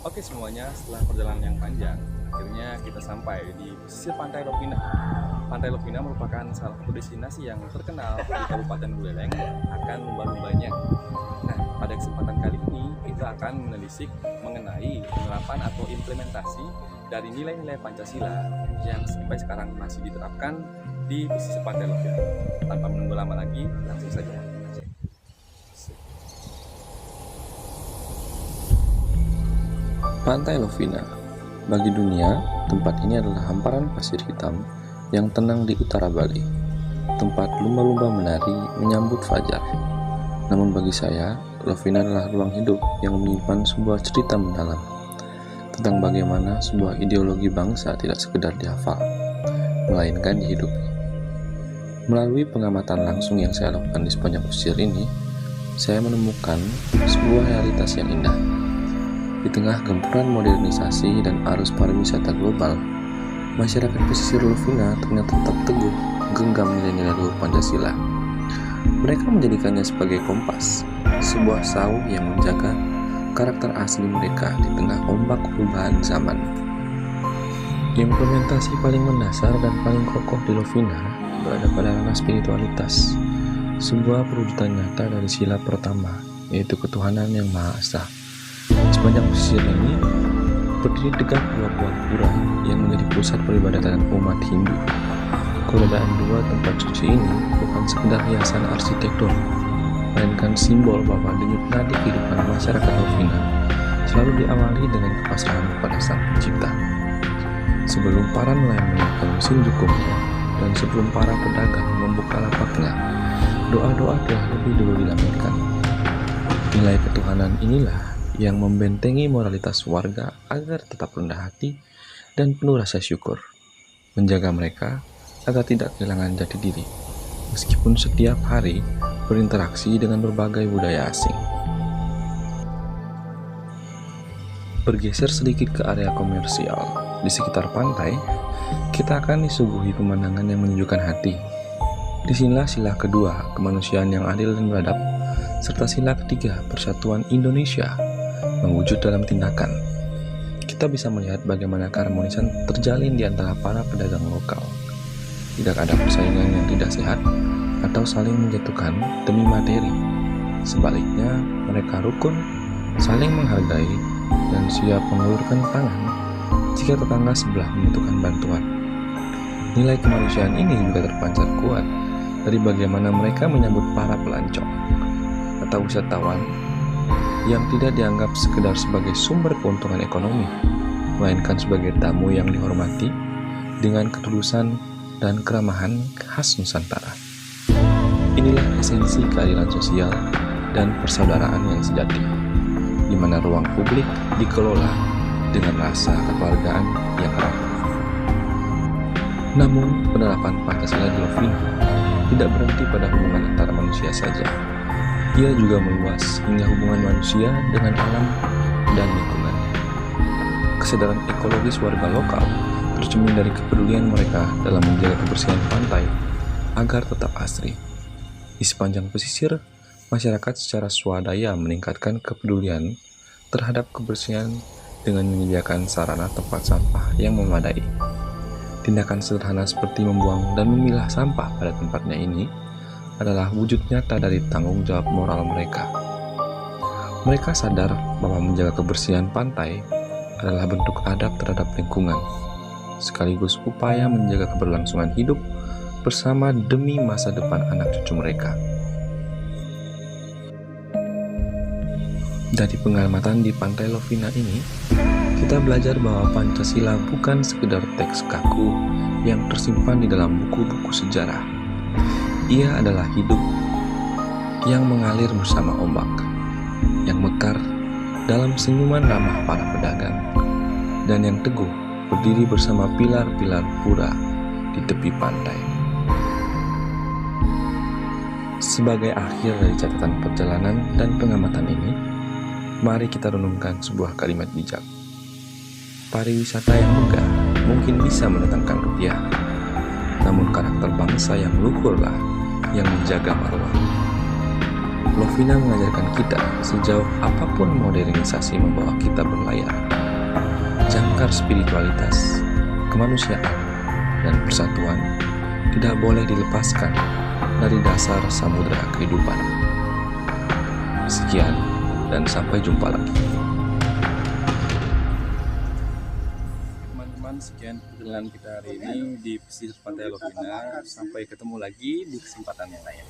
Oke semuanya, setelah perjalanan yang panjang, akhirnya kita sampai di pesisir Pantai Lovina. Pantai Lovina merupakan salah satu destinasi yang terkenal di Kabupaten Buleleng akan lumba-lumbanya. Nah, pada kesempatan kali ini kita akan menelisik mengenai penerapan atau implementasi dari nilai-nilai Pancasila yang sampai sekarang masih diterapkan di pesisir Pantai Lovina. Tanpa menunggu lama lagi, langsung saja. Pantai Lovina. Bagi dunia, tempat ini adalah hamparan pasir hitam yang tenang di utara Bali. Tempat lumba-lumba menari menyambut fajar. Namun bagi saya, Lovina adalah ruang hidup yang menyimpan sebuah cerita mendalam tentang bagaimana sebuah ideologi bangsa tidak sekedar dihafal, melainkan dihidupi. Melalui pengamatan langsung yang saya lakukan di sepanjang pesisir ini, saya menemukan sebuah realitas yang indah. Di tengah gempuran modernisasi dan arus pariwisata global, masyarakat pesisir Lovina ternyata tetap teguh genggam nilai-nilai luhur Pancasila. Mereka menjadikannya sebagai kompas, sebuah sauh yang menjaga karakter asli mereka di tengah ombak perubahan zaman. Implementasi paling mendasar dan paling kokoh di Lovina berada pada ranah spiritualitas, sebuah perwujudan nyata dari sila pertama, yaitu ketuhanan yang Maha Esa. Sepanjang pesisir ini berdiri tegak dua buah pura yang menjadi pusat peribadatan umat Hindu. Keberadaan dua tempat suci ini bukan sekedar hiasan arsitektur, melainkan simbol bahwa denyut nadi kehidupan masyarakat Lovina selalu diawali dengan kepasrahan pada Sang Pencipta. Sebelum para nelayan menyiapkan mesin jukungnya dan sebelum para pedagang membuka lapaknya, doa-doa telah lebih dulu dilambungkan. Nilai ketuhanan inilah yang membentengi moralitas warga agar tetap rendah hati dan penuh rasa syukur, menjaga mereka agar tidak kehilangan jati diri, meskipun setiap hari berinteraksi dengan berbagai budaya asing. Bergeser sedikit ke area komersial, di sekitar pantai, kita akan disuguhi pemandangan yang menyejukkan hati. Disinilah sila kedua, kemanusiaan yang adil dan beradab, serta sila ketiga, persatuan Indonesia, mewujud dalam tindakan. Kita bisa melihat bagaimana keharmonisan terjalin di antara para pedagang lokal. Tidak ada persaingan yang tidak sehat atau saling menjatuhkan demi materi. Sebaliknya, mereka rukun, saling menghargai, dan siap mengulurkan tangan jika tetangga sebelah membutuhkan bantuan. Nilai kemanusiaan ini juga terpancar kuat dari bagaimana mereka menyambut para pelancong atau wisatawan yang tidak dianggap sekedar sebagai sumber keuntungan ekonomi, melainkan sebagai tamu yang dihormati dengan ketulusan dan keramahan khas Nusantara. Inilah esensi keadilan sosial dan persaudaraan yang sejati, di mana ruang publik dikelola dengan rasa kekeluargaan yang erat. Namun, penerapan Pancasila di Lovina tidak berhenti pada hubungan antara manusia saja. Ia juga meluas hingga hubungan manusia dengan alam dan lingkungannya. Kesadaran ekologis warga lokal tercermin dari kepedulian mereka dalam menjaga kebersihan pantai agar tetap asri. Di sepanjang pesisir, masyarakat secara swadaya meningkatkan kepedulian terhadap kebersihan dengan menyediakan sarana tempat sampah yang memadai. Tindakan sederhana seperti membuang dan memilah sampah pada tempatnya ini adalah wujud nyata dari tanggung jawab moral mereka. Mereka sadar bahwa menjaga kebersihan pantai adalah bentuk adab terhadap lingkungan, sekaligus upaya menjaga keberlangsungan hidup bersama demi masa depan anak cucu mereka. Dari pengamatan di Pantai Lovina ini, kita belajar bahwa Pancasila bukan sekedar teks kaku yang tersimpan di dalam buku-buku sejarah. Ia adalah hidup yang mengalir bersama ombak, yang mekar dalam senyuman ramah para pedagang, dan yang teguh berdiri bersama pilar-pilar pura di tepi pantai. Sebagai akhir dari catatan perjalanan dan pengamatan ini, mari kita renungkan sebuah kalimat bijak. Pariwisata yang megah mungkin bisa mendatangkan rupiah, namun karakter bangsa yang luhurlah yang menjaga marwah. Lovina mengajarkan kita sejauh apapun modernisasi membawa kita berlayar, Jangkar spiritualitas, kemanusiaan, dan persatuan tidak boleh dilepaskan dari dasar samudera kehidupan. Sekian, dan sampai jumpa lagi. Teman-teman, sekian perjalanan kita hari ini di pesisir Pantai Lovina. Sampai ketemu lagi di kesempatan yang lain.